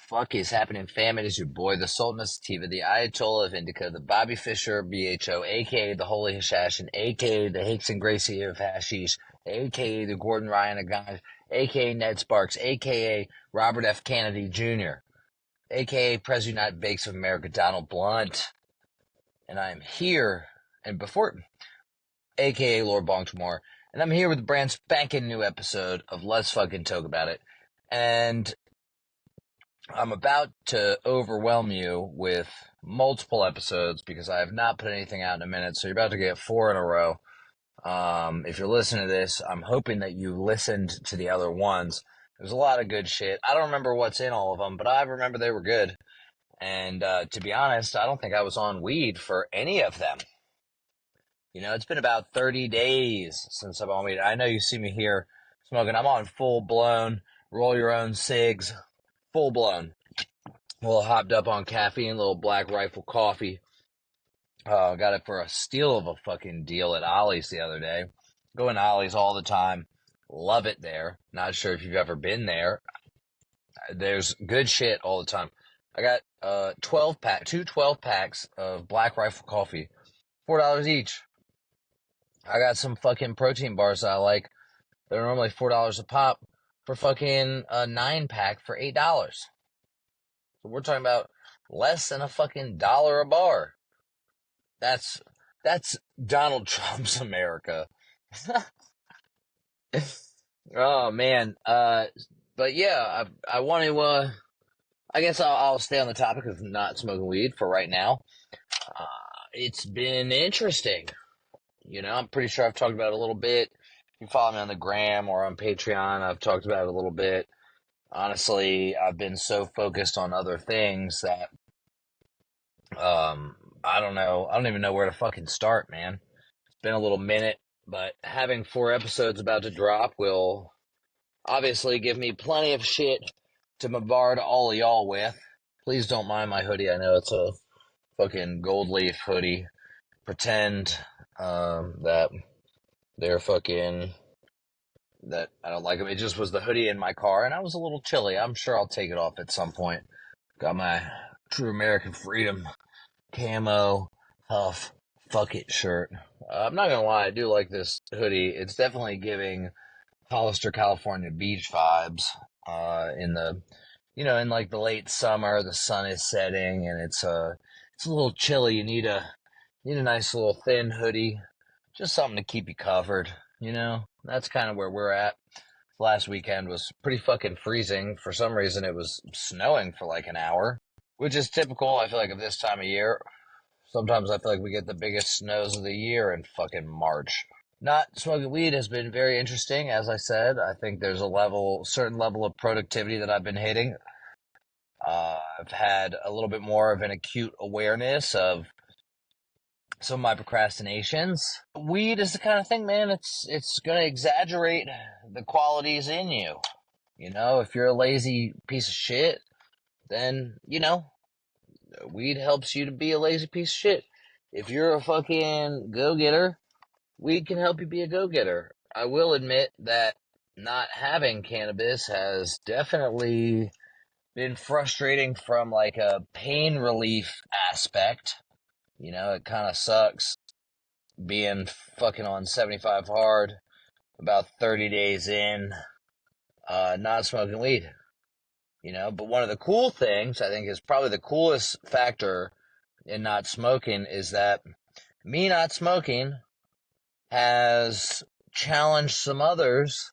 fuck is happening, fam? It is your boy, the Sultan of Sativa, the Ayatollah of Indica, the Bobby Fischer BHO, aka the Holy Hashashin, aka the Hicks and Gracie of Hashish, aka the Gordon Ryan of Guys, aka Ned Sparks, aka Robert F. Kennedy Jr., aka President United Bakes of America, Donald Blunt. And I am here, and before, aka Lord Bongtimore, and I'm here with a brand spanking new episode of Let's Fucking Toke About It. And I'm about to overwhelm you with multiple episodes because I have not put anything out in a minute, so you're about to get 4 in a row. If you're listening to this, I'm hoping that you listened to the other ones. There's a lot of good shit. I don't remember what's in all of them, but I remember they were good. And to be honest, I don't think I was on weed for any of them. You know, it's been about 30 days since I'm on weed. I know you see me here smoking. I'm on full-blown, roll your own cigs, full-blown. A little hopped up on caffeine, little Black Rifle coffee. Got it for a steal of a fucking deal at Ollie's the other day. Going to Ollie's all the time. Love it there. Not sure if you've ever been there. There's good shit all the time. I got 2 12 packs of Black Rifle coffee, $4 each. I got some fucking protein bars that I like. They're normally $4 a pop for fucking a 9-pack for $8. So we're talking about less than a fucking dollar a bar. That's Donald Trump's America. Oh man. But yeah, I want to. I guess I'll stay on the topic of not smoking weed for right now. It's been interesting. You know, I'm pretty sure I've talked about it a little bit. If you follow me on the gram or on Patreon, I've talked about it a little bit. Honestly, I've been so focused on other things that, I don't know. I don't even know where to fucking start, man. It's been a little minute, but having 4 episodes about to drop will obviously give me plenty of shit to bombard all of y'all with. Please don't mind my hoodie. I know it's a fucking gold leaf hoodie. Pretend that they're fucking, that I don't like them. It just was the hoodie in my car, and I was a little chilly. I'm sure I'll take it off at some point. Got my True American Freedom camo huff fuck it shirt. I'm not gonna lie, I do like this hoodie. It's definitely giving Hollister, California beach vibes. In the, in like the late summer, the sun is setting, and it's a little chilly. You need a nice little thin hoodie, just something to keep you covered. That's kind of where we're at. Last weekend was pretty fucking freezing. For some reason, it was snowing for like an hour, which is typical, I feel like, of this time of year. Sometimes I feel like we get the biggest snows of the year in fucking March. Not smoking weed has been very interesting, as I said. I think there's a certain level of productivity that I've been hitting. I've had a little bit more of an acute awareness of some of my procrastinations. Weed is the kind of thing, man, it's going to exaggerate the qualities in you. If you're a lazy piece of shit, then, weed helps you to be a lazy piece of shit. If you're a fucking go-getter, weed can help you be a go-getter. I will admit that not having cannabis has definitely been frustrating from like a pain relief aspect. It kind of sucks being fucking on 75 hard about 30 days in, not smoking weed. But one of the cool things, I think is probably the coolest factor in not smoking, is that me not smoking has challenged some others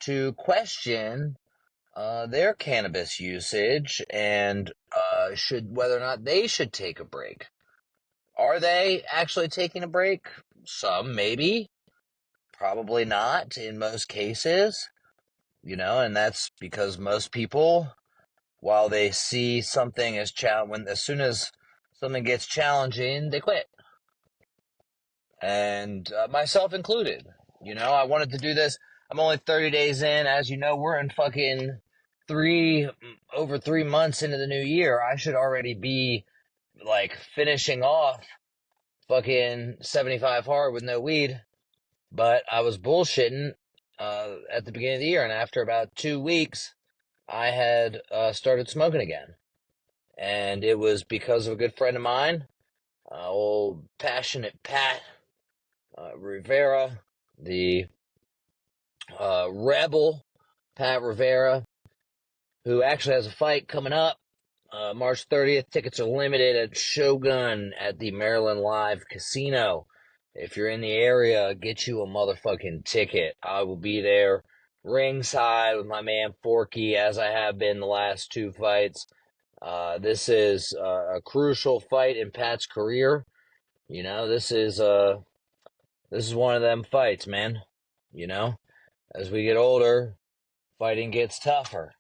to question their cannabis usage and whether or not they should take a break. Are they actually taking a break? Some, maybe. Probably not in most cases. And that's because most people, while they see something as as soon as something gets challenging, they quit. And myself included. I wanted to do this. I'm only 30 days in. As you know, we're in fucking over 3 months into the new year. I should already be like finishing off fucking 75 hard with no weed. But I was bullshitting at the beginning of the year, and after about 2 weeks, I had started smoking again. And it was because of a good friend of mine, old passionate Pat Rivera, the rebel Pat Rivera, who actually has a fight coming up March 30th. Tickets are limited at Shogun at the Maryland Live Casino. If you're in the area, get you a motherfucking ticket. I will be there ringside with my man Forky, as I have been the last two fights. This is a crucial fight in Pat's career. You know, this is one of them fights, man. You know, as we get older, fighting gets tougher.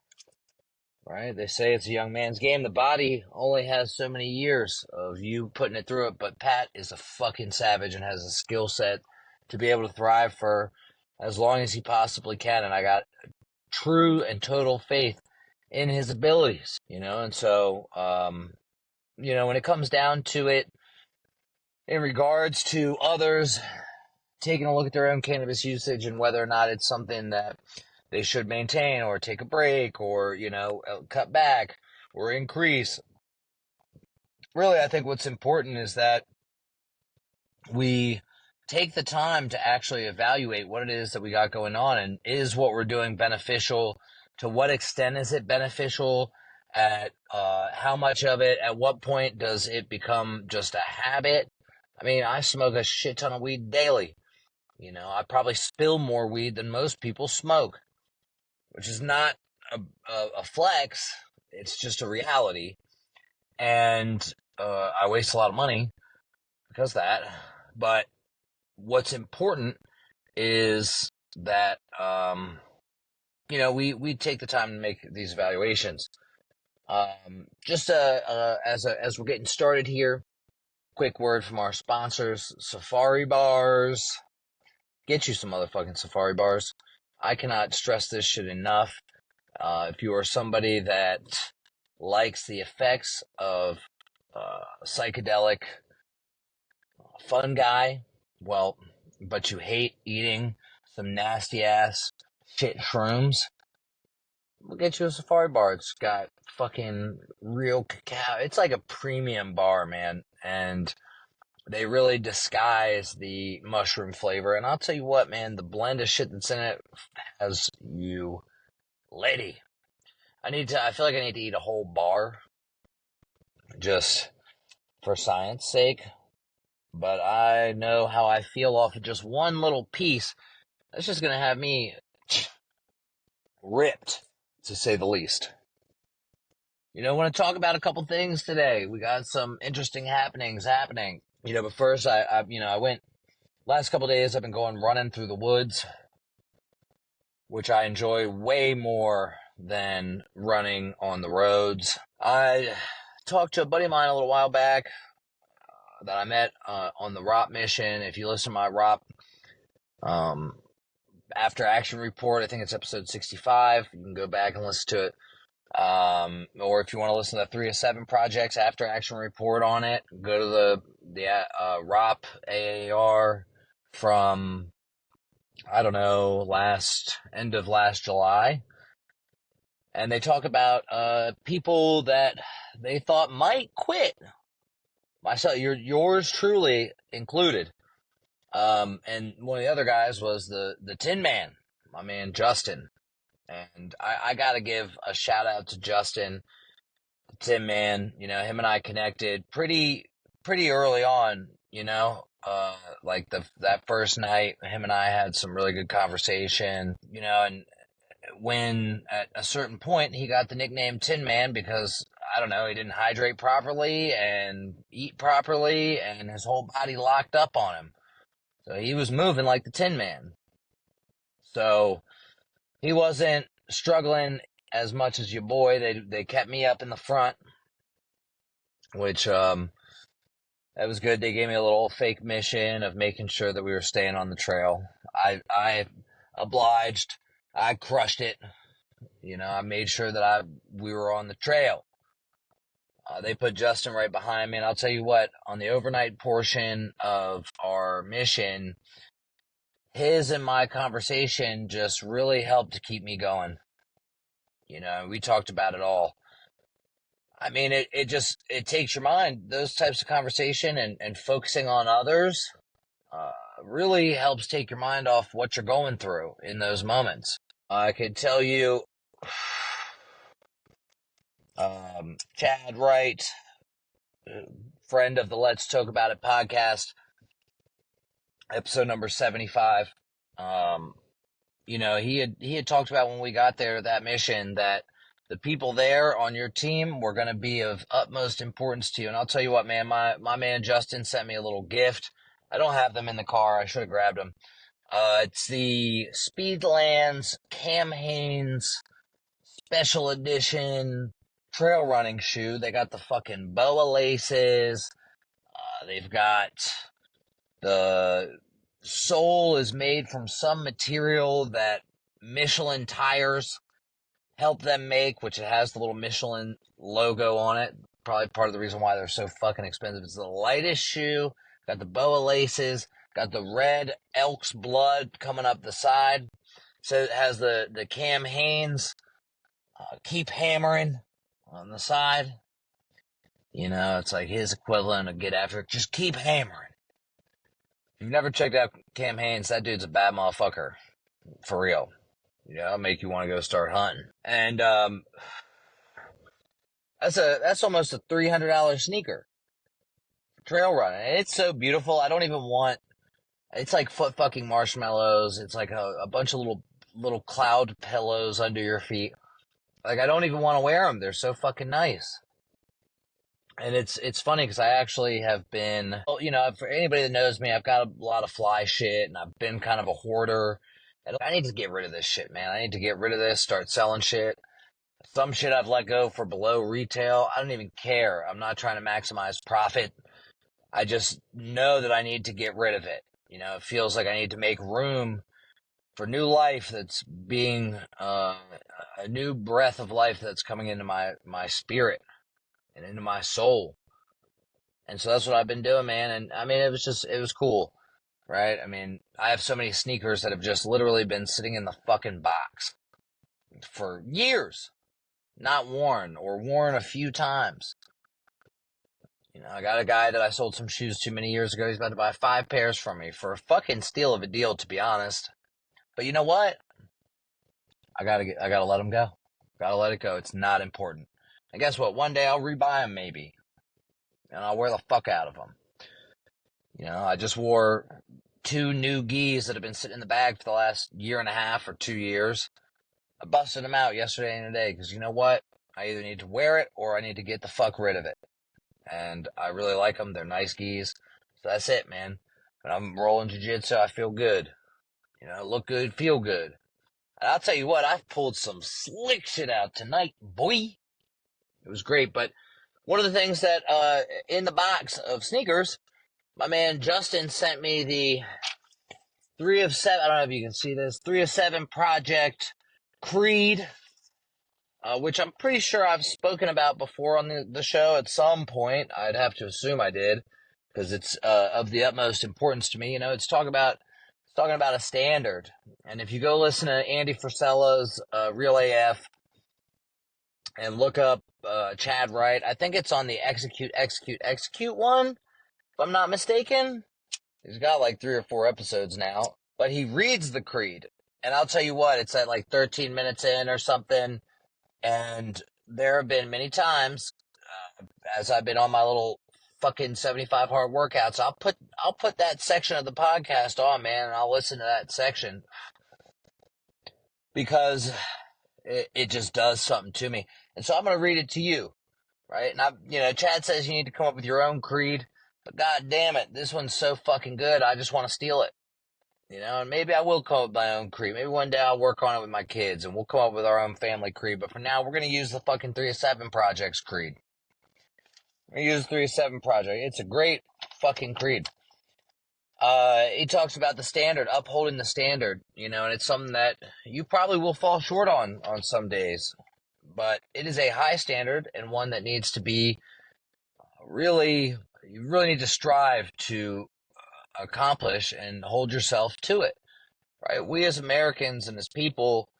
Right? They say it's a young man's game. The body only has so many years of you putting it through it, but Pat is a fucking savage and has a skill set to be able to thrive for as long as he possibly can. And I got true and total faith in his abilities, you know. And so, you know, when it comes down to it, in regards to others taking a look at their own cannabis usage and whether or not it's something that they should maintain or take a break or, you know, cut back or increase. Really, I think what's important is that we take the time to actually evaluate what it is that we got going on, and is what we're doing beneficial? To what extent is it beneficial? At how much of it? At what point does it become just a habit? I mean, I smoke a shit ton of weed daily. You know, I probably spill more weed than most people smoke, which is not a flex. It's just a reality. And I waste a lot of money because of that. But what's important is that, you know, we take the time to make these evaluations. Just as we're getting started here, quick word from our sponsors, Safari Bars. Get you some motherfucking Safari Bars. I cannot stress this shit enough. If you are somebody that likes the effects of psychedelic fun guy, well, but you hate eating some nasty ass shit shrooms, we'll get you a Safari Bar. It's got fucking real cacao. It's like a premium bar, man. And they really disguise the mushroom flavor. And I'll tell you what, man, the blend of shit that's in it has you lady. I feel like I need to eat a whole bar just for science sake. But I know how I feel off of just one little piece. That's just going to have me ripped, to say the least. You know, I want to talk about a couple things today. We got some interesting happenings happening. You know, but first, I went, last couple days, I've been going running through the woods, which I enjoy way more than running on the roads. I talked to a buddy of mine a little while back that I met on the ROP mission. If you listen to my ROP after action report, I think it's episode 65. You can go back and listen to it. Or if you want to listen to the 3 of 7 projects after action report on it, go to the ROP AAR from, I don't know, end of last July. And they talk about people that they thought might quit. Myself, yours truly included. And one of the other guys was the Tin Man, my man Justin. And I got to give a shout out to Justin, the Tin Man. You know, him and I connected pretty early on. You know, like that first night, him and I had some really good conversation. You know, and when at a certain point he got the nickname Tin Man because, I don't know, he didn't hydrate properly and eat properly, and his whole body locked up on him. So he was moving like the Tin Man. So he wasn't struggling as much as your boy. They kept me up in the front, which that was good. They gave me a little fake mission of making sure that we were staying on the trail. I obliged. I crushed it. You know, I made sure that we were on the trail. They put Justin right behind me, and I'll tell you what, on the overnight portion of our mission, his and my conversation just really helped to keep me going. You know, we talked about it all. I mean, it takes your mind, those types of conversation and focusing on others uh, really helps take your mind off what you're going through in those moments. I could tell you, Chad Wright, friend of the Let's Toke About It podcast, episode number 75. You know, he had talked about when we got there, that mission, that the people there on your team were going to be of utmost importance to you. And I'll tell you what, man, my man Justin sent me a little gift. I don't have them in the car. I should have grabbed them. It's the Speedlands Cam Hanes special edition trail running shoe. They got the fucking boa laces. They've got the sole is made from some material that Michelin tires help them make, which it has the little Michelin logo on it. Probably part of the reason why they're so fucking expensive. It's the lightest shoe, got the boa laces, got the red elk's blood coming up the side. So it has the Cam Hanes keep hammering on the side. You know, it's like his equivalent of get after it. Just keep hammering. If you've never checked out Cam Hanes, that dude's a bad motherfucker. For real. You know, it'll make you want to go start hunting. And that's almost a $300 sneaker. Trail running. It's so beautiful. I don't even want, it's like foot fucking marshmallows. It's like a bunch of little cloud pillows under your feet. Like, I don't even want to wear them. They're so fucking nice. And it's funny because I actually have been, you know, for anybody that knows me, I've got a lot of fly shit and I've been kind of a hoarder. And I need to get rid of this shit, man. I need to get rid of this, start selling shit. Some shit I've let go for below retail. I don't even care. I'm not trying to maximize profit. I just know that I need to get rid of it. You know, it feels like I need to make room for new life that's being, a new breath of life that's coming into my spirit and into my soul. And so that's what I've been doing, man. And I mean, it was cool, right? I mean, I have so many sneakers that have just literally been sitting in the fucking box for years, not worn or worn a few times. You know, I got a guy that I sold some shoes to many years ago. He's about to buy 5 pairs from me for a fucking steal of a deal, to be honest. But you know what? I gotta let him go. Gotta let it go. It's not important. And guess what? One day I'll rebuy them, maybe. And I'll wear the fuck out of them. You know, I just wore 2 new gis that have been sitting in the bag for the last year and a half or 2 years. I busted them out yesterday and today because you know what? I either need to wear it or I need to get the fuck rid of it. And I really like them. They're nice gis. So that's it, man. When I'm rolling jiu-jitsu, I feel good. You know, look good, feel good. And I'll tell you what, I've pulled some slick shit out tonight, boy. It was great. But one of the things that, in the box of sneakers, my man Justin sent me the 3 of 7, I don't know if you can see this, 3 of 7 Project Creed, which I'm pretty sure I've spoken about before on the show at some point. I'd have to assume I did, because it's of the utmost importance to me. You know, it's talking about a standard. And if you go listen to Andy Frisella's Real AF and look up Chad Wright, I think it's on the Execute one, if I'm not mistaken. He's got like 3 or 4 episodes now, but he reads the Creed. And I'll tell you what, it's at like 13 minutes in or something. And there have been many times, as I've been on my little fucking 75 hard workouts, I'll put that section of the podcast on, man, and I'll listen to that section because it just does something to me. And so I'm going to read it to you, right? And you know, Chad says you need to come up with your own creed, but god damn it, this one's so fucking good, I just want to steal it. You know, and maybe I will come up with my own creed. Maybe one day I'll work on it with my kids and we'll come up with our own family creed. But for now, we're going to use the fucking 3 of 7 Project's creed. We're going to use the 3 of 7 Project. It's a great fucking creed. He talks about the standard, upholding the standard, you know, and it's something that you probably will fall short on some days. But it is a high standard and one that needs to be you really need to strive to accomplish and hold yourself to it, right? We as Americans and as people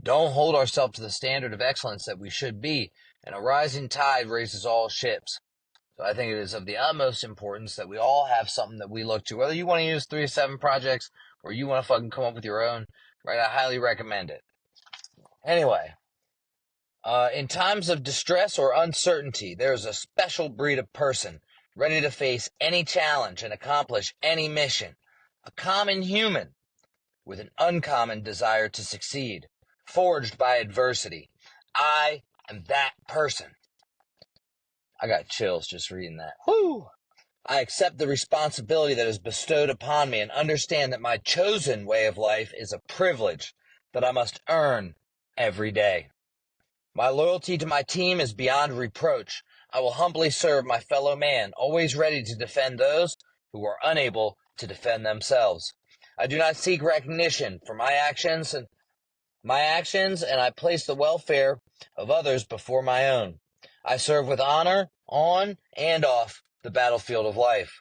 don't hold ourselves to the standard of excellence that we should be, and a rising tide raises all ships. So I think it is of the utmost importance that we all have something that we look to. Whether you want to use 3 to 7 projects or you want to fucking come up with your own, right? I highly recommend it. Anyway, in times of distress or uncertainty, there is a special breed of person ready to face any challenge and accomplish any mission. A common human with an uncommon desire to succeed, forged by adversity. I am that person. I got chills just reading that. Whoo! I accept the responsibility that is bestowed upon me and understand that my chosen way of life is a privilege that I must earn every day. My loyalty to my team is beyond reproach. I will humbly serve my fellow man, always ready to defend those who are unable to defend themselves. I do not seek recognition for my actions, and I place the welfare of others before my own. I serve with honor on and off the battlefield of life.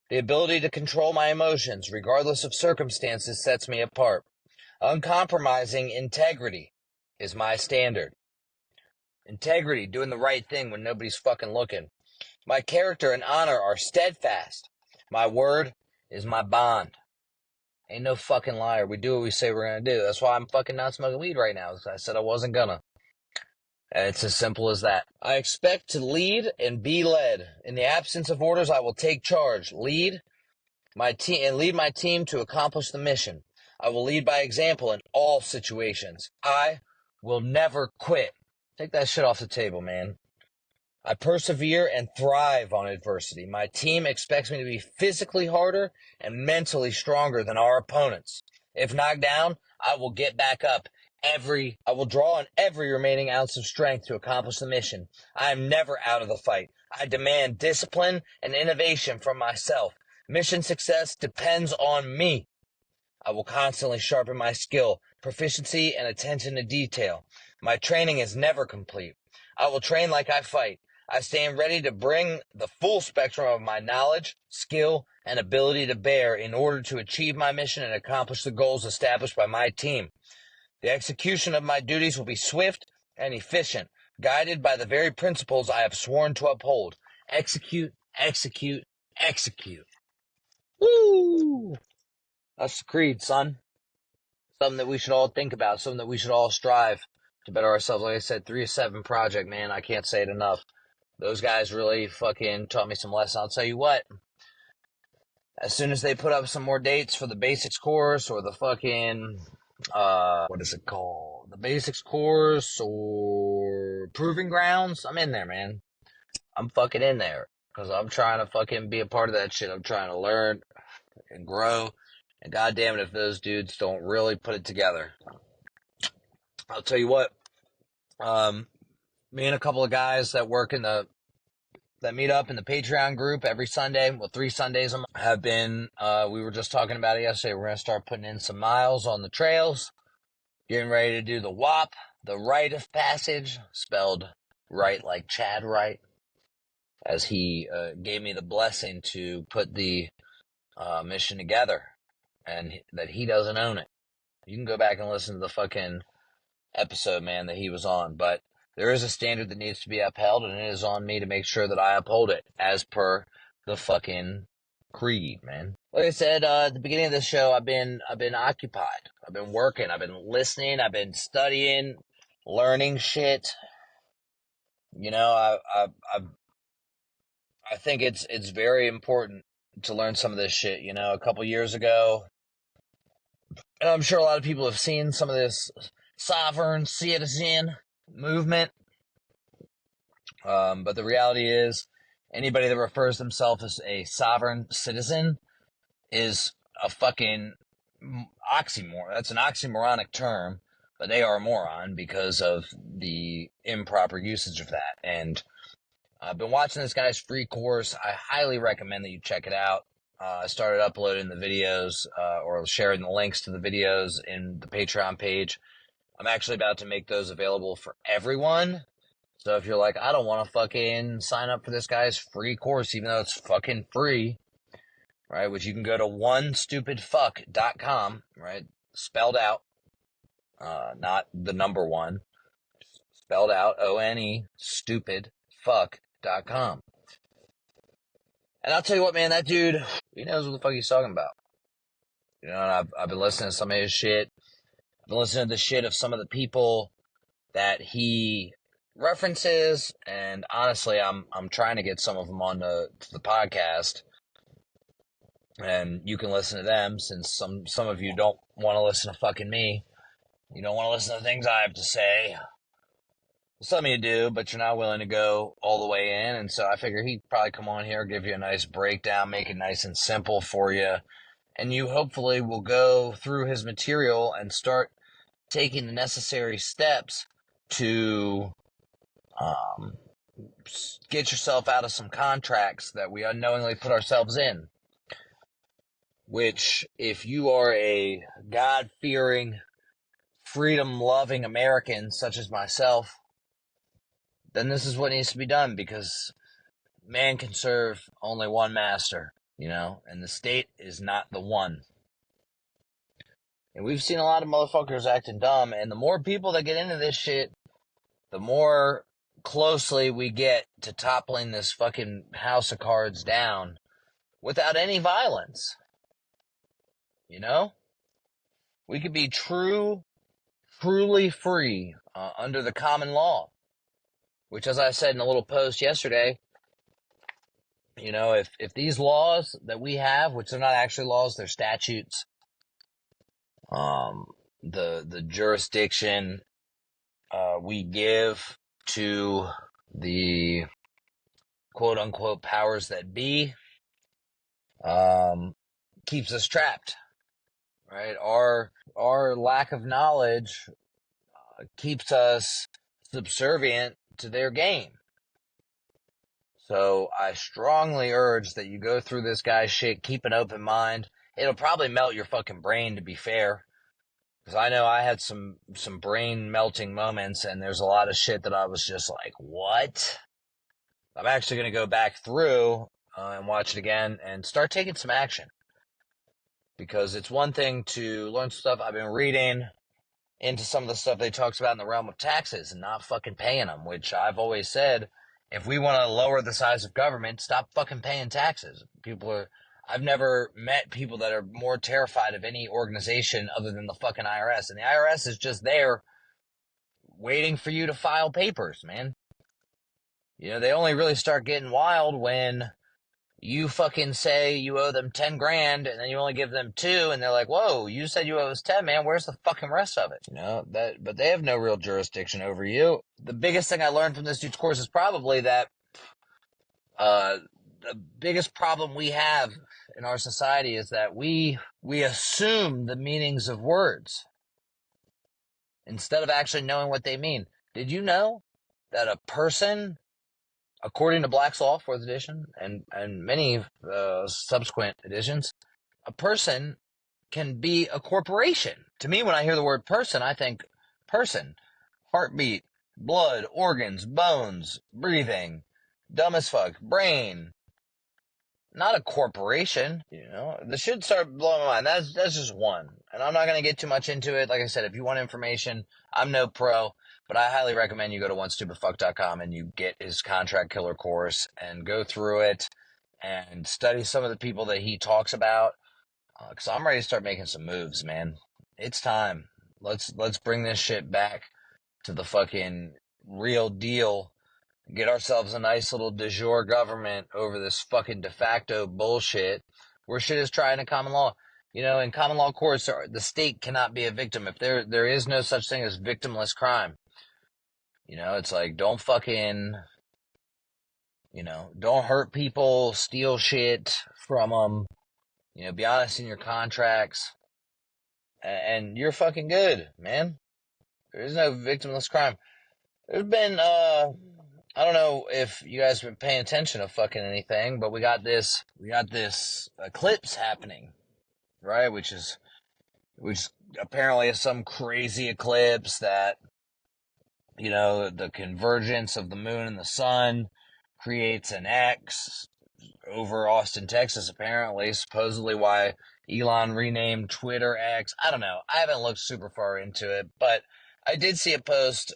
The ability to control my emotions, regardless of circumstances, sets me apart. Uncompromising integrity is my standard. Integrity, doing the right thing when nobody's fucking looking. My character and honor are steadfast. My word is my bond. Ain't no fucking liar. We do what we say we're gonna do. That's why I'm fucking not smoking weed right now. I said I wasn't gonna. And it's as simple as that. I expect to lead and be led. In the absence of orders, I will take charge, lead my team to accomplish the mission. I will lead by example in all situations. I will never quit. Take that shit off the table, man. I persevere and thrive on adversity. My team expects me to be physically harder and mentally stronger than our opponents. If knocked down, I will get back up. I will draw on every remaining ounce of strength to accomplish the mission. I am never out of the fight. I demand discipline and innovation from myself. Mission success depends on me. I will constantly sharpen my skill, proficiency, and attention to detail. My training is never complete. I will train like I fight. I stand ready to bring the full spectrum of my knowledge, skill, and ability to bear in order to achieve my mission and accomplish the goals established by my team. The execution of my duties will be swift and efficient, guided by the very principles I have sworn to uphold. Execute, execute, execute. Woo! That's the creed, son. Something that we should all think about, something that we should all strive to better ourselves. Like I said, 3 to 7 project, man. I can't say it enough. Those guys really fucking taught me some lessons. I'll tell you what, as soon as they put up some more dates for the basics course or the fucking, what is it called? The basics course or proving grounds, I'm in there, man. I'm fucking in there because I'm trying to fucking be a part of that shit. I'm trying to learn and grow. And goddamn it if those dudes don't really put it together. I'll tell you what, me and a couple of guys that work in that meet up in the Patreon group every Sunday, well, 3 Sundays a month, have been, we were just talking about it yesterday, we're going to start putting in some miles on the trails, getting ready to do the WAP, the rite of passage, spelled right like Chad Wright, as he gave me the blessing to put the mission together, and that he doesn't own it. You can go back and listen to the fucking episode, man, that he was on, but there is a standard that needs to be upheld, and it is on me to make sure that I uphold it as per the fucking creed, man. Like I said at the beginning of the show, I've been occupied. I've been working. I've been listening. I've been studying, learning shit. You know, I think it's very important to learn some of this shit. You know, a couple years ago, and I'm sure a lot of people have seen some of this sovereign citizen movement. But the reality is, anybody that refers themselves as a sovereign citizen is a fucking oxymoron. That's an oxymoronic term, but they are a moron because of the improper usage of that. And I've been watching this guy's free course. I highly recommend that you check it out. I started uploading the videos or sharing the links to the videos in the Patreon page. I'm actually about to make those available for everyone. So if you're like, I don't want to fucking sign up for this guy's free course, even though it's fucking free, right? Which you can go to onestupidfuck.com, right? Spelled out. not the number one, spelled out ONE, stupidfuck.com. And I'll tell you what, man, that dude, he knows what the fuck he's talking about. You know, and I've been listening to some of his shit. I've been listening to the shit of some of the people that he references, and honestly, I'm trying to get some of them on the podcast, and you can listen to them since some of you don't want to listen to fucking me. You don't want to listen to things I have to say. Some of you do, but you're not willing to go all the way in, and so I figure he'd probably come on here, give you a nice breakdown, make it nice and simple for you, and you hopefully will go through his material and start taking the necessary steps to get yourself out of some contracts that we unknowingly put ourselves in. Which, if you are a God-fearing, freedom-loving American such as myself, then this is what needs to be done, because man can serve only one master, you know, and the state is not the one. And we've seen a lot of motherfuckers acting dumb, and the more people that get into this shit, the more closely we get to toppling this fucking house of cards down without any violence. You know? We could be truly free under the common law. Which, as I said in a little post yesterday, you know, if these laws that we have, which are not actually laws, they're statutes, the jurisdiction we give to the quote-unquote powers that be, keeps us trapped, right? Our lack of knowledge keeps us subservient to their game. So I strongly urge that you go through this guy's shit, keep an open mind. It'll probably melt your fucking brain, to be fair. Because I know I had some brain melting moments, and there's a lot of shit that I was just like, what? I'm actually going to go back through and watch it again and start taking some action. Because it's one thing to learn stuff. I've been reading into some of the stuff they talks about in the realm of taxes and not fucking paying them, which I've always said, if we want to lower the size of government, stop fucking paying taxes. I've never met people that are more terrified of any organization other than the fucking IRS. And the IRS is just there waiting for you to file papers, man. You know, they only really start getting wild when you fucking say you owe them 10 grand and then you only give them 2, and they're like, whoa, you said you owe us 10, man. Where's the fucking rest of it? You know, but they have no real jurisdiction over you. The biggest thing I learned from this dude's course is probably that the biggest problem we have in our society is that we assume the meanings of words instead of actually knowing what they mean. Did you know that a person, according to Black's Law, 4th edition, and many subsequent editions, a person can be a corporation? To me, when I hear the word person, I think person, heartbeat, blood, organs, bones, breathing, dumb as fuck, brain. Not a corporation, you know. This should start blowing my mind. That's just one. And I'm not going to get too much into it. Like I said, if you want information, I'm no pro, but I highly recommend you go to onestupidfuck.com and you get his Contract Killer course and go through it and study some of the people that he talks about. Because I'm ready to start making some moves, man. It's time. Let's bring this shit back to the fucking real deal. Get ourselves a nice little de jure government over this fucking de facto bullshit where shit is tried in common law. You know, in common law courts, the state cannot be a victim. If there is no such thing as victimless crime. You know, it's like, don't fucking, you know, don't hurt people, steal shit from them. You know, be honest in your contracts. And you're fucking good, man. There is no victimless crime. There's been, I don't know if you guys have been paying attention to fucking anything, but we got this eclipse happening, right? Which apparently is some crazy eclipse that, you know, the convergence of the moon and the sun creates an X over Austin, Texas, apparently, supposedly why Elon renamed Twitter X. I don't know. I haven't looked super far into it, but I did see a post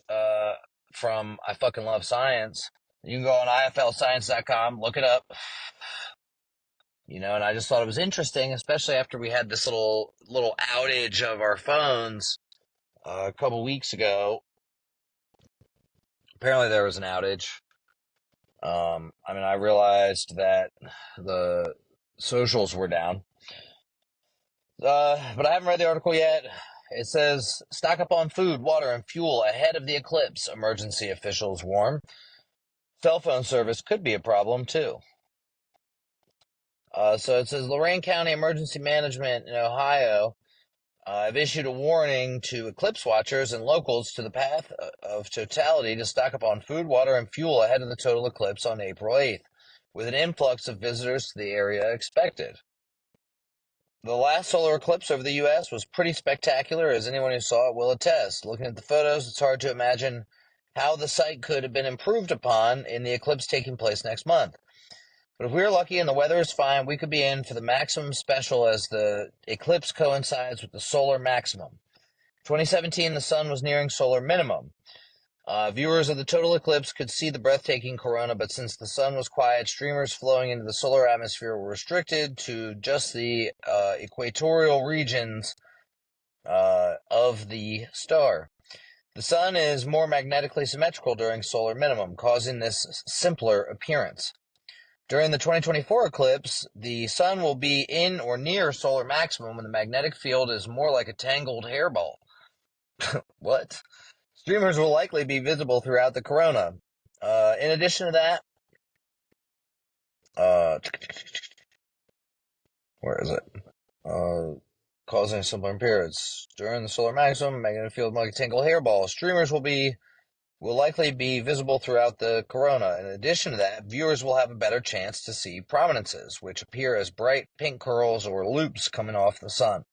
from I Fucking Love Science. You can go on iflscience.com, look it up. And I just thought it was interesting, especially after we had this little outage of our phones a couple weeks ago. Apparently there was an outage. I realized that the socials were down. But I haven't read the article yet. It says, stock up on food, water, and fuel ahead of the eclipse, emergency officials warn. Cell phone service could be a problem, too. So it says, Lorain County Emergency Management in Ohio have issued a warning to eclipse watchers and locals to the path of totality to stock up on food, water, and fuel ahead of the total eclipse on April 8th, with an influx of visitors to the area expected. The last solar eclipse over the U.S. was pretty spectacular, as anyone who saw it will attest. Looking at the photos, it's hard to imagine how the site could have been improved upon in the eclipse taking place next month. But if we're lucky and the weather is fine, we could be in for the maximum special as the eclipse coincides with the solar maximum. 2017, the sun was nearing solar minimum. Viewers of the total eclipse could see the breathtaking corona, but since the sun was quiet, streamers flowing into the solar atmosphere were restricted to just the equatorial regions of the star. The sun is more magnetically symmetrical during solar minimum, causing this simpler appearance. During the 2024 eclipse, the sun will be in or near solar maximum when the magnetic field is more like a tangled hairball. What? Streamers will likely be visible throughout the corona. In addition to that, where is it? Causing simpler appearance. During the solar maximum, magnetic field like a tangled hairball. Streamers will likely be visible throughout the corona. In addition to that, viewers will have a better chance to see prominences, which appear as bright pink curls or loops coming off the sun.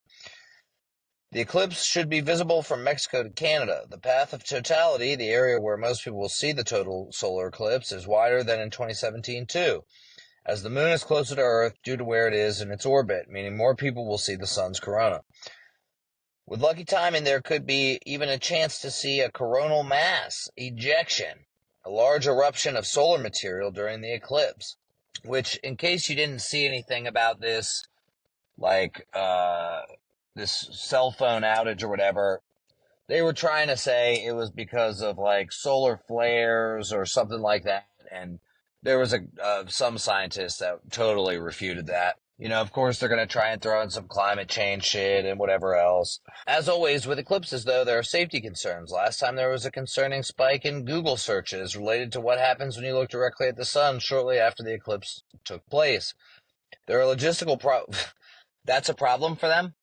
The eclipse should be visible from Mexico to Canada. The path of totality, the area where most people will see the total solar eclipse, is wider than in 2017 too, as the moon is closer to Earth due to where it is in its orbit, meaning more people will see the sun's corona. With lucky timing, there could be even a chance to see a coronal mass ejection, a large eruption of solar material during the eclipse, which, in case you didn't see anything about this, this cell phone outage or whatever, they were trying to say it was because of solar flares or something like that, and there was some scientists that totally refuted that. Of course, they're going to try and throw in some climate change shit and whatever else. As always with eclipses, though, there are safety concerns. Last time there was a concerning spike in Google searches related to what happens when you look directly at the sun shortly after the eclipse took place. There are logistical That's a problem for them?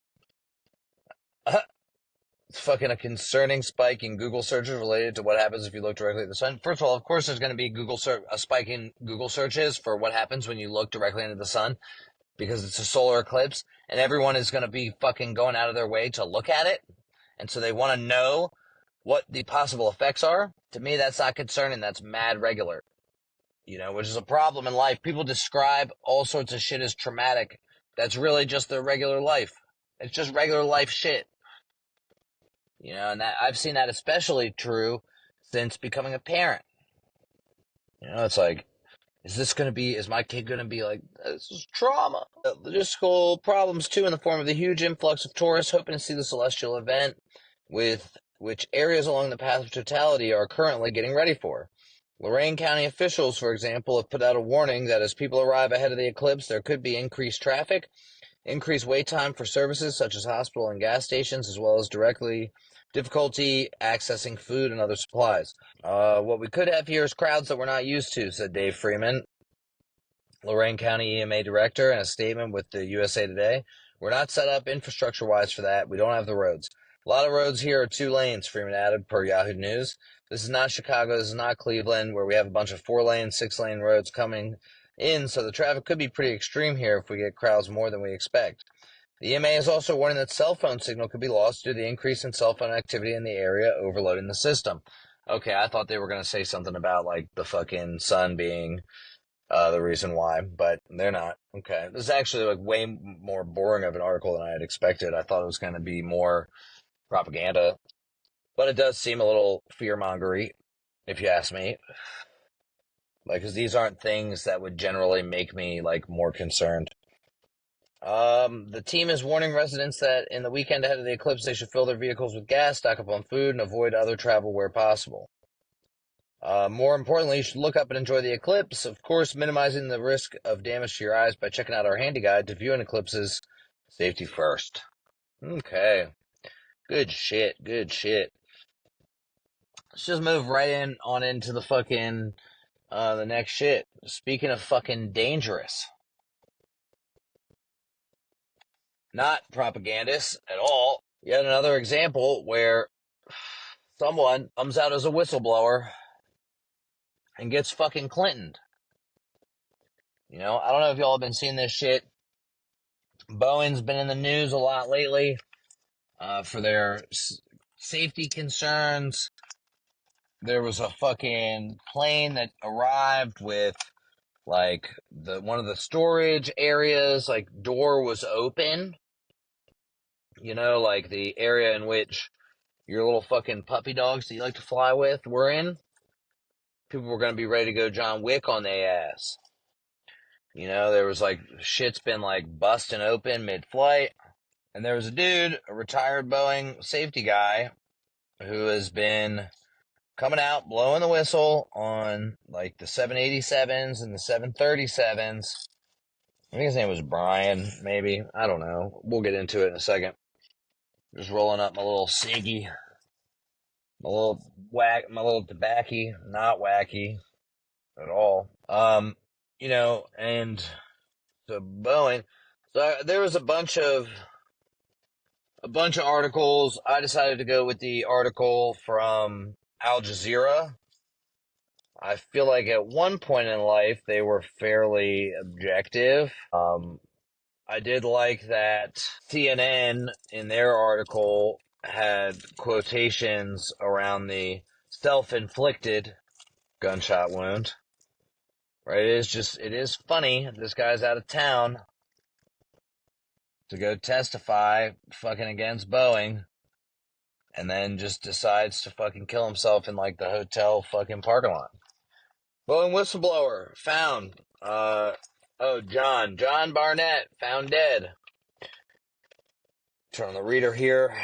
It's fucking a concerning spike in Google searches related to what happens if you look directly at the sun. First of all, of course, there's going to be a spike in Google searches for what happens when you look directly into the sun, because it's a solar eclipse, and everyone is going to be fucking going out of their way to look at it, and so they want to know what the possible effects are. To me, that's not concerning. That's mad regular, which is a problem in life. People describe all sorts of shit as traumatic. That's really just their regular life. It's just regular life shit. And that I've seen that especially true since becoming a parent. It's like, is my kid going to be like, this is trauma? Logistical problems, too, in the form of the huge influx of tourists hoping to see the celestial event, with which areas along the path of totality are currently getting ready for. Lorain County officials, for example, have put out a warning that as people arrive ahead of the eclipse, there could be increased traffic, increased wait time for services such as hospital and gas stations, as well as difficulty accessing food and other supplies. What we could have here is crowds that we're not used to, said Dave Freeman, Lorain County EMA director, in a statement with the USA Today. We're not set up infrastructure-wise for that. We don't have the roads. A lot of roads here are 2 lanes, Freeman added, per Yahoo News. This is not Chicago. This is not Cleveland, where we have a bunch of 4-lane, 6-lane roads coming in, so the traffic could be pretty extreme here if we get crowds more than we expect. The EMA is also warning that cell phone signal could be lost due to the increase in cell phone activity in the area, overloading the system. Okay, I thought they were going to say something about, the fucking sun being the reason why, but they're not. Okay. This is actually like way more boring of an article than I had expected. I thought it was going to be more propaganda, but it does seem a little fear-mongery, if you ask me. Like, because these aren't things that would generally make me, like, more concerned. The team is warning residents that in the weekend ahead of the eclipse, they should fill their vehicles with gas, stock up on food, and avoid other travel where possible. More importantly, you should look up and enjoy the eclipse, of course, minimizing the risk of damage to your eyes by checking out our handy guide to viewing eclipses. Safety first. Okay. Good shit. Good shit. Let's just move right into the fucking, the next shit. Speaking of fucking dangerous. Not propagandist at all. Yet another example where someone comes out as a whistleblower and gets fucking Clintoned. You know, I don't know if y'all have been seeing this shit. Boeing's been in the news a lot lately for their safety concerns. There was a fucking plane that arrived with like one of the storage areas, like door was open. You know, like the area in which your little fucking puppy dogs that you like to fly with were in. People were going to be ready to go John Wick on their ass. You know, there was like, shit's been like busting open mid-flight. And there was a dude, a retired Boeing safety guy, who has been coming out, blowing the whistle on like the 787s and the 737s. I think his name was Brian, maybe. I don't know. We'll get into it in a second. Just rolling up my little ciggy. My little tobacco, not wacky at all. You know, and so Boeing. So there was a bunch of articles. I decided to go with the article from Al Jazeera. I feel like at one point in life they were fairly objective. I did like that CNN in their article had quotations around the self-inflicted gunshot wound. Right? It is funny. This guy's out of town to go testify fucking against Boeing and then just decides to fucking kill himself in like the hotel fucking parking lot. Boeing whistleblower found, John Barnett found dead. Turn on the reader here.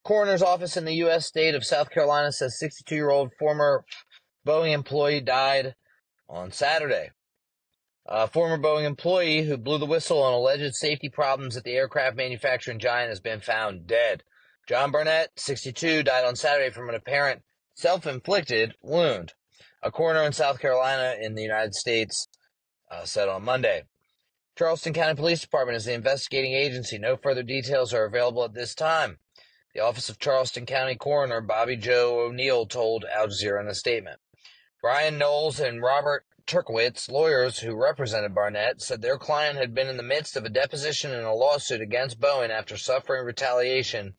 Coroner's office in the U.S. state of South Carolina says 62-year-old former Boeing employee died on Saturday. A former Boeing employee who blew the whistle on alleged safety problems at the aircraft manufacturing giant has been found dead. John Barnett, 62, died on Saturday from an apparent self-inflicted wound. A coroner in South Carolina in the United States said on Monday. Charleston County Police Department is the investigating agency. No further details are available at this time. The Office of Charleston County Coroner Bobby Joe O'Neill told Al Jazeera in a statement. Brian Knowles and Robert Turkowitz, lawyers who represented Barnett, said their client had been in the midst of a deposition in a lawsuit against Boeing after suffering retaliation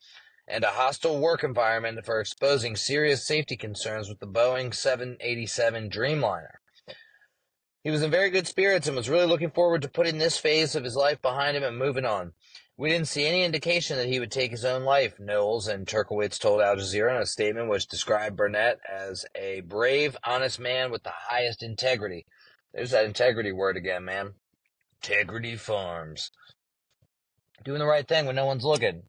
and a hostile work environment for exposing serious safety concerns with the Boeing 787 Dreamliner. He was in very good spirits and was really looking forward to putting this phase of his life behind him and moving on. We didn't see any indication that he would take his own life, Knowles and Turkowitz told Al Jazeera in a statement which described Burnett as a brave, honest man with the highest integrity. There's that integrity word again, man. Integrity Farms. Doing the right thing when no one's looking.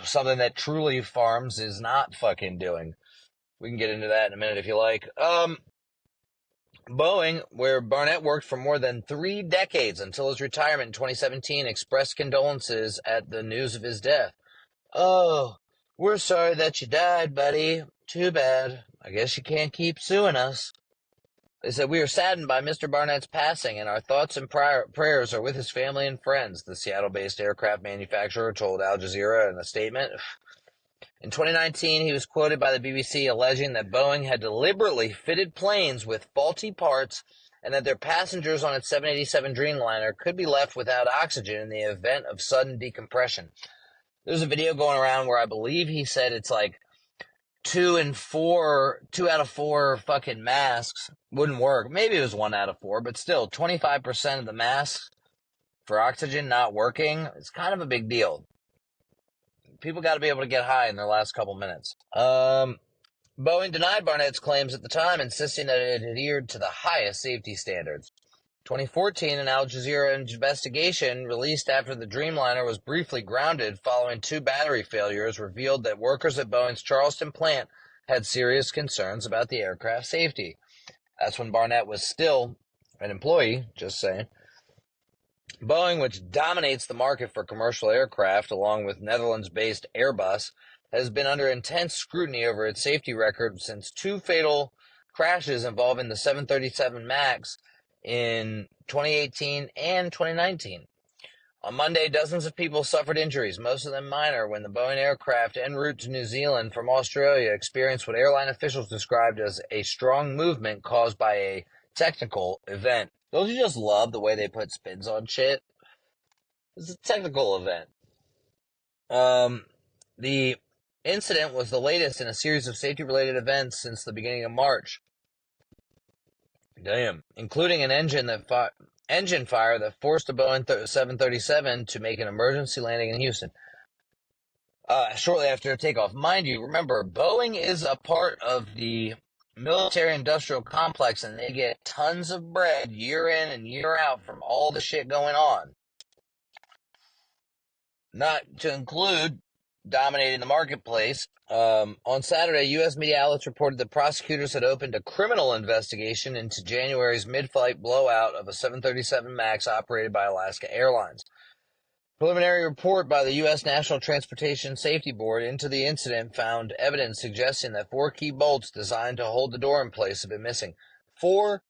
Something that truly Farms is not fucking doing. We can get into that in a minute if you like. Boeing, where Barnett worked for more than 3 decades until his retirement in 2017, expressed condolences at the news of his death. Oh, we're sorry that you died, buddy. Too bad. I guess you can't keep suing us. They said, we are saddened by Mr. Barnett's passing, and our thoughts and prayers are with his family and friends, the Seattle-based aircraft manufacturer told Al Jazeera in a statement. In 2019, he was quoted by the BBC alleging that Boeing had deliberately fitted planes with faulty parts and that their passengers on its 787 Dreamliner could be left without oxygen in the event of sudden decompression. There's a video going around where I believe he said it's like 2 out of 4 fucking masks wouldn't work. Maybe it was 1 out of 4, but still 25% of the masks for oxygen not working. It's kind of a big deal. People got to be able to get high in their last couple minutes. Boeing denied Barnett's claims at the time, insisting that it adhered to the highest safety standards. 2014, an Al Jazeera investigation released after the Dreamliner was briefly grounded following 2 battery failures revealed that workers at Boeing's Charleston plant had serious concerns about the aircraft safety. That's when Barnett was still an employee, just saying. Boeing, which dominates the market for commercial aircraft along with Netherlands-based Airbus, has been under intense scrutiny over its safety record since 2 fatal crashes involving the 737 MAX in 2018 and 2019. On Monday, dozens of people suffered injuries, most of them minor, when the Boeing aircraft en route to New Zealand from Australia experienced what airline officials described as a strong movement caused by a technical event. Don't you just love the way they put spins on shit? It's a technical event. The incident was the latest in a series of safety-related events since the beginning of March. Damn. Including an engine fire that forced a Boeing 737 to make an emergency landing in Houston. Shortly after takeoff. Mind you, remember, Boeing is a part of the military-industrial complex, and they get tons of bread year in and year out from all the shit going on. Not to include dominating the marketplace. On Saturday, U.S. media outlets reported that prosecutors had opened a criminal investigation into January's mid-flight blowout of a 737 MAX operated by Alaska Airlines. Preliminary report by the U.S. National Transportation Safety Board into the incident found evidence suggesting that 4 key bolts designed to hold the door in place had been missing. 4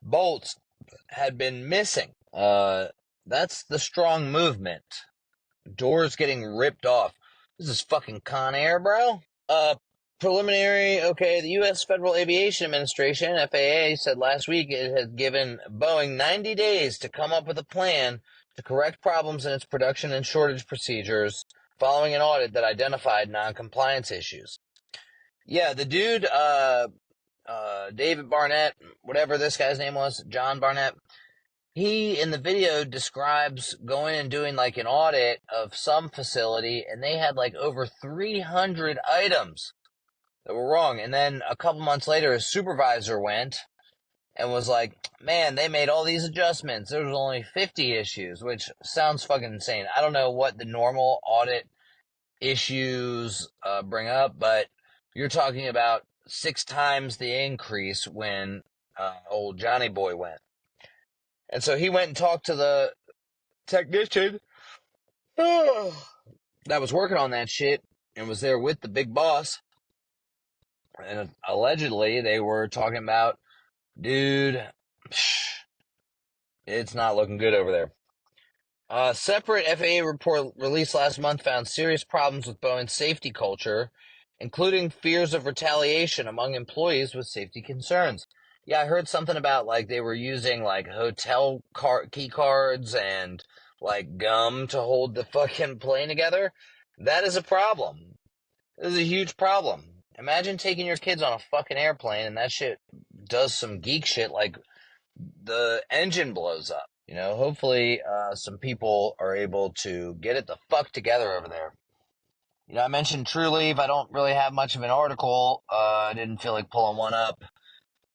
bolts had been missing. That's the strong movement. Doors getting ripped off. This is fucking Con Air, bro. Preliminary, the U.S. Federal Aviation Administration, FAA, said last week it had given Boeing 90 days to come up with a plan to correct problems in its production and shortage procedures following an audit that identified non-compliance issues. Yeah, the dude, David Barnett, whatever this guy's name was, John Barnett, he, in the video, describes going and doing, like, an audit of some facility, and they had, like, over 300 items that were wrong. And then a couple months later, his supervisor went and was like, man, they made all these adjustments. There was only 50 issues, which sounds fucking insane. I don't know what the normal audit issues bring up, but you're talking about 6 times the increase when old Johnny Boy went. And so he went and talked to the technician that was working on that shit and was there with the big boss. And allegedly they were talking about, dude, it's not looking good over there. A separate FAA report released last month found serious problems with Boeing's safety culture, including fears of retaliation among employees with safety concerns. Yeah, I heard something about, like, they were using, like, hotel key cards and, like, gum to hold the fucking plane together. That is a problem. This is a huge problem. Imagine taking your kids on a fucking airplane and that shit does some geek shit, like the engine blows up. You know, hopefully some people are able to get it the fuck together over there. You know, I mentioned True Leave. I don't really have much of an article. I didn't feel like pulling one up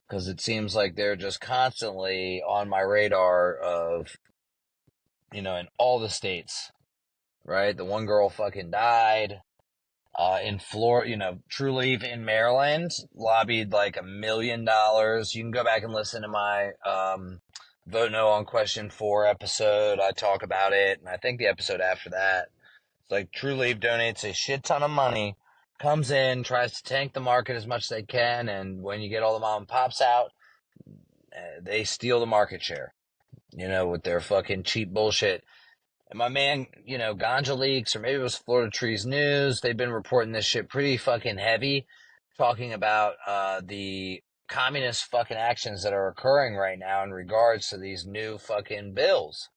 because it seems like they're just constantly on my radar of, you know, in all the states, right? The one girl fucking died. In Florida, you know, True Leave in Maryland lobbied like $1 million. You can go back and listen to my Vote No on Question 4 episode. I talk about it, and I think the episode after that. It's like True Leave donates a shit ton of money, comes in, tries to tank the market as much as they can, and when you get all the mom and pops out, they steal the market share, you know, with their fucking cheap bullshit. And my man, you know, Ganja Leaks, or maybe it was Florida Trees News, they've been reporting this shit pretty fucking heavy, talking about the communist fucking actions that are occurring right now in regards to these new fucking bills.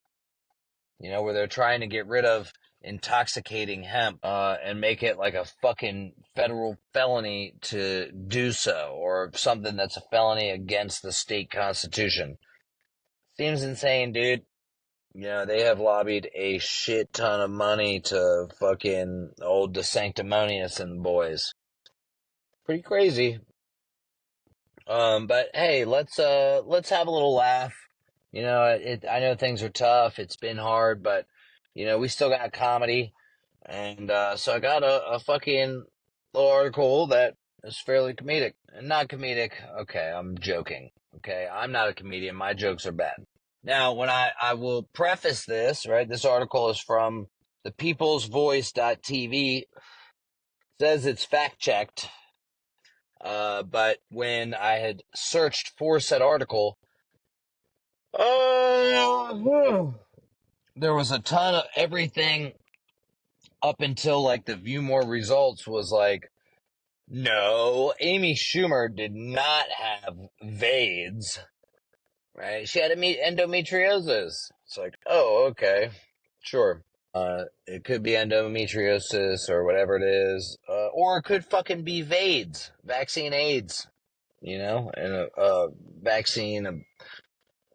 You know, where they're trying to get rid of intoxicating hemp and make it like a fucking federal felony to do so, or something that's a felony against the state constitution. Seems insane, dude. You know, they have lobbied a shit ton of money to fucking old De Sanctimonious and boys. Pretty crazy. But hey, let's have a little laugh. You know, I know things are tough. It's been hard, but you know, we still got comedy. And so I got a fucking little article that is fairly comedic. And not comedic. Okay, I'm joking. Okay, I'm not a comedian. My jokes are bad. Now, when I will preface this, right, this article is from thepeoplesvoice.tv. Says it's fact-checked. But when I had searched for said article, there was a ton of everything up until like the View More results was like, no, Amy Schumer did not have VAIDS, right? She had endometriosis. It's like, oh, okay, sure. It could be endometriosis or whatever it is, or it could fucking be VAIDS, vaccine AIDS, you know, and a vaccine,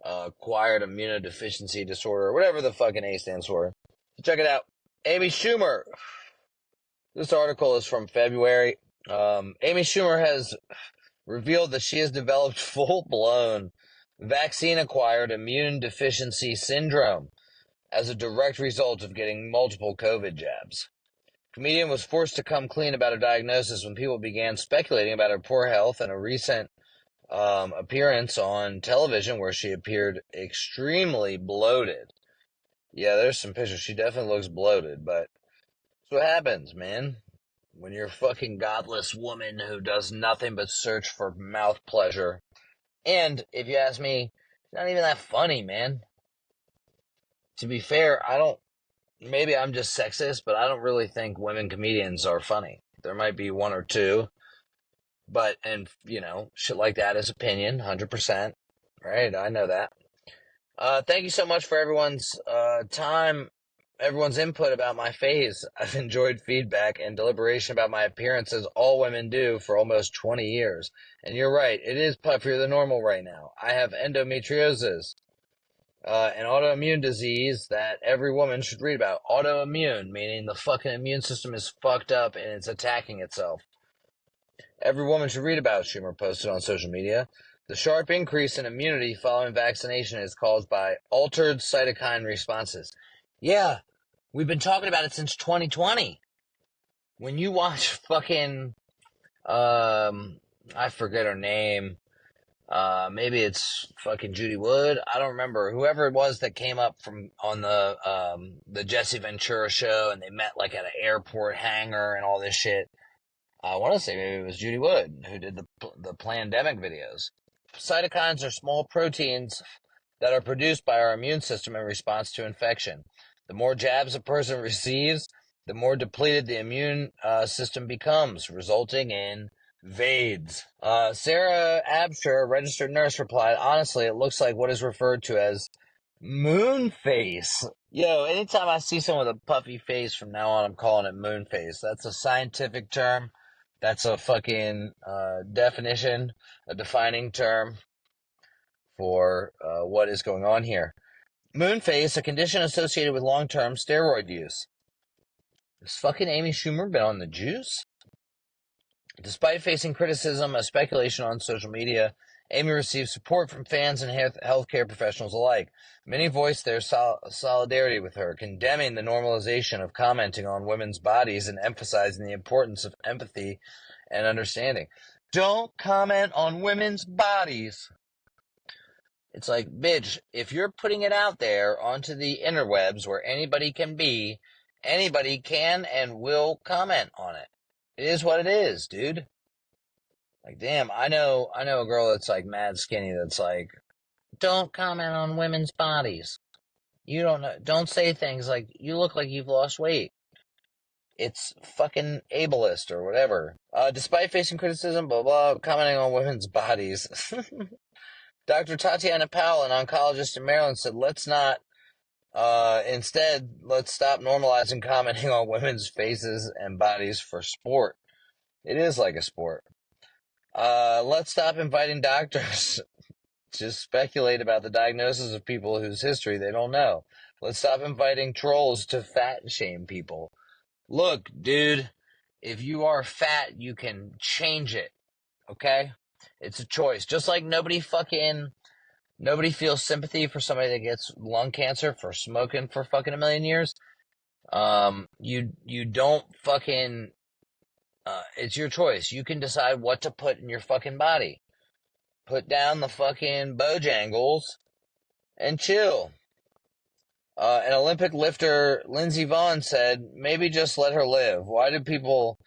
acquired immunodeficiency disorder, whatever the fucking A stands for. So check it out. Amy Schumer. This article is from February. Amy Schumer has revealed that she has developed full-blown vaccine-acquired immune deficiency syndrome as a direct result of getting multiple COVID jabs. Comedian was forced to come clean about her diagnosis when people began speculating about her poor health in a recent appearance on television where she appeared extremely bloated. Yeah, there's some pictures. She definitely looks bloated, but that's what happens, man. When you're a fucking godless woman who does nothing but search for mouth pleasure. And, if you ask me, it's not even that funny, man. To be fair, maybe I'm just sexist, but I don't really think women comedians are funny. There might be one or two, but, and, you know, shit like that is opinion, 100%, right? I know that. Thank you so much for everyone's time, everyone's input about my face. I've enjoyed feedback and deliberation about my appearance as all women do for almost 20 years. And you're right, it is puffier than normal right now. I have endometriosis, an autoimmune disease that every woman should read about. Autoimmune, meaning the fucking immune system is fucked up and it's attacking itself. Every woman should read about, Schumer posted on social media. The sharp increase in immunity following vaccination is caused by altered cytokine responses. Yeah, we've been talking about it since 2020. When you watch fucking, I forget her name. Maybe it's fucking Judy Wood. I don't remember. Whoever it was that came up from on the Jesse Ventura show, and they met like at an airport hangar and all this shit. I want to say maybe it was Judy Wood who did the Plandemic videos. Cytokines are small proteins that are produced by our immune system in response to infection. The more jabs a person receives, the more depleted the immune system becomes, resulting in VAIDS. Sarah Absher, a registered nurse, replied, honestly, it looks like what is referred to as moon face. Yo, anytime I see someone with a puffy face from now on, I'm calling it moon face. That's a scientific term. That's a fucking definition, a defining term for what is going on here. Moon face, a condition associated with long-term steroid use. Has fucking Amy Schumer been on the juice? Despite facing criticism and speculation on social media, Amy received support from fans and healthcare professionals alike. Many voiced their solidarity with her, condemning the normalization of commenting on women's bodies and emphasizing the importance of empathy and understanding. Don't comment on women's bodies. It's like, bitch, if you're putting it out there onto the interwebs where anybody can be, anybody can and will comment on it. It is what it is, dude. Like, damn, I know a girl that's like mad skinny that's like, don't comment on women's bodies. You don't know, don't say things like, you look like you've lost weight. It's fucking ableist or whatever. Despite facing criticism, blah, blah, commenting on women's bodies. Dr. Tatiana Powell, an oncologist in Maryland, said, let's not Instead, let's stop normalizing commenting on women's faces and bodies for sport. It is like a sport. Let's stop inviting doctors to speculate about the diagnosis of people whose history they don't know. Let's stop inviting trolls to fat shame people. Look, dude, if you are fat, you can change it, okay? It's a choice. Just like nobody feels sympathy for somebody that gets lung cancer for smoking for fucking a million years. You don't fucking, it's your choice. You can decide what to put in your fucking body. Put down the fucking Bojangles and chill. An Olympic lifter, Lindsey Vonn, said, maybe just let her live. Why do people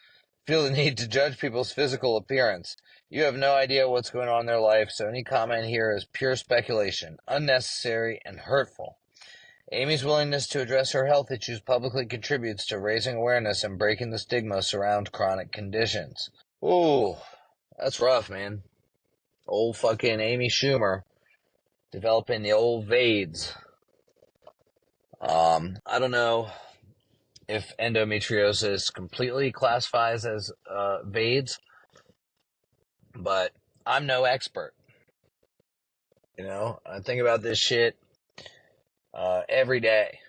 feel the need to judge people's physical appearance? You have no idea what's going on in their life, so any comment here is pure speculation, unnecessary and hurtful. Amy's willingness to address her health issues publicly contributes to raising awareness and breaking the stigma surround chronic conditions. Ooh, that's rough, man. Old fucking Amy Schumer developing the old VAIDS. I don't know if endometriosis completely classifies as VAIDS, but I'm no expert. You know, I think about this shit every day.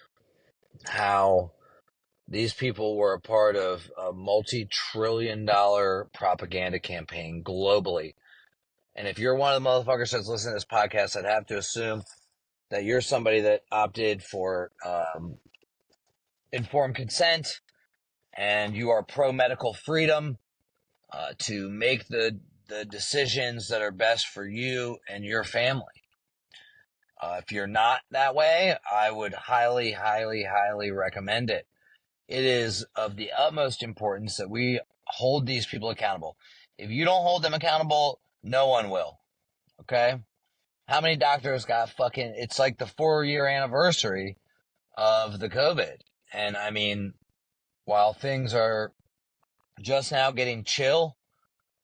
How these people were a part of a multi-trillion-dollar propaganda campaign globally. And if you're one of the motherfuckers that's listening to this podcast, I'd have to assume that you're somebody that opted for informed consent and you are pro-medical freedom to make the decisions that are best for you and your family. If you're not that way, I would highly, highly, highly recommend it. It is of the utmost importance that we hold these people accountable. If you don't hold them accountable, no one will. Okay? How many doctors got fucking... It's like the 4-year anniversary of the COVID. And I mean, while things are just now getting chill,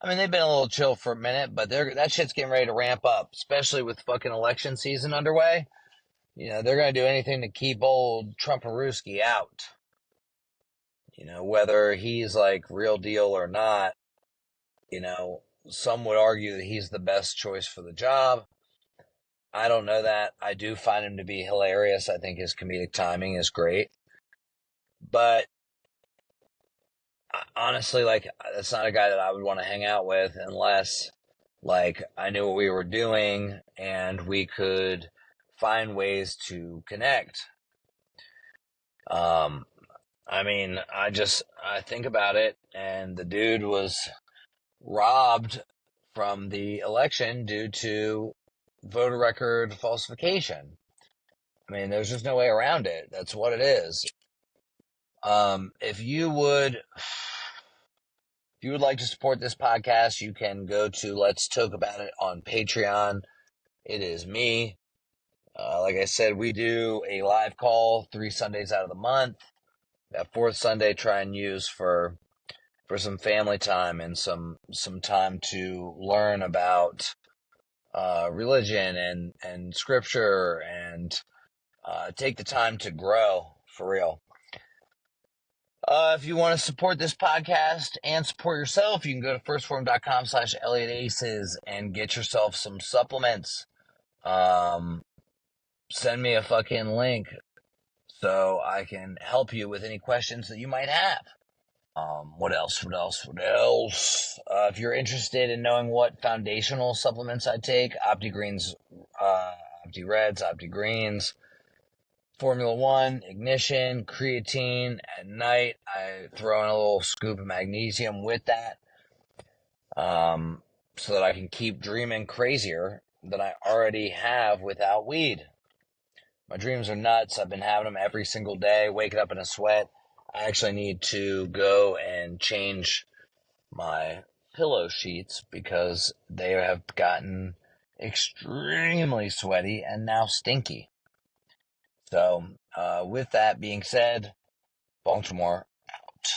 I mean, they've been a little chill for a minute, but that shit's getting ready to ramp up, especially with fucking election season underway. You know, they're going to do anything to keep old Trumparooski out. You know, whether he's like real deal or not, you know, some would argue that he's the best choice for the job. I don't know that. I do find him to be hilarious. I think his comedic timing is great. But honestly, like, that's not a guy that I would want to hang out with unless, like, I knew what we were doing and we could find ways to connect. I mean, I think about it, and the dude was robbed from the election due to voter record falsification. I mean, there's just no way around it. That's what it is. If you would like to support this podcast, you can go to Let's Toke About It on Patreon. It is me. Like I said, we do a live call 3 Sundays out of the month. That fourth Sunday, try and use for some family time and some time to learn about religion and scripture and take the time to grow for real. If you want to support this podcast and support yourself, you can go to firstform.com/ElliotAces and get yourself some supplements. Send me a fucking link so I can help you with any questions that you might have. What else? If you're interested in knowing what foundational supplements I take, OptiGreens, OptiReds, OptiGreens, Formula One, Ignition, creatine. At night, I throw in a little scoop of magnesium with that, so that I can keep dreaming crazier than I already have without weed. My dreams are nuts. I've been having them every single day, waking up in a sweat. I actually need to go and change my pillow sheets because they have gotten extremely sweaty and now stinky. So, with that being said, Bongtimore out.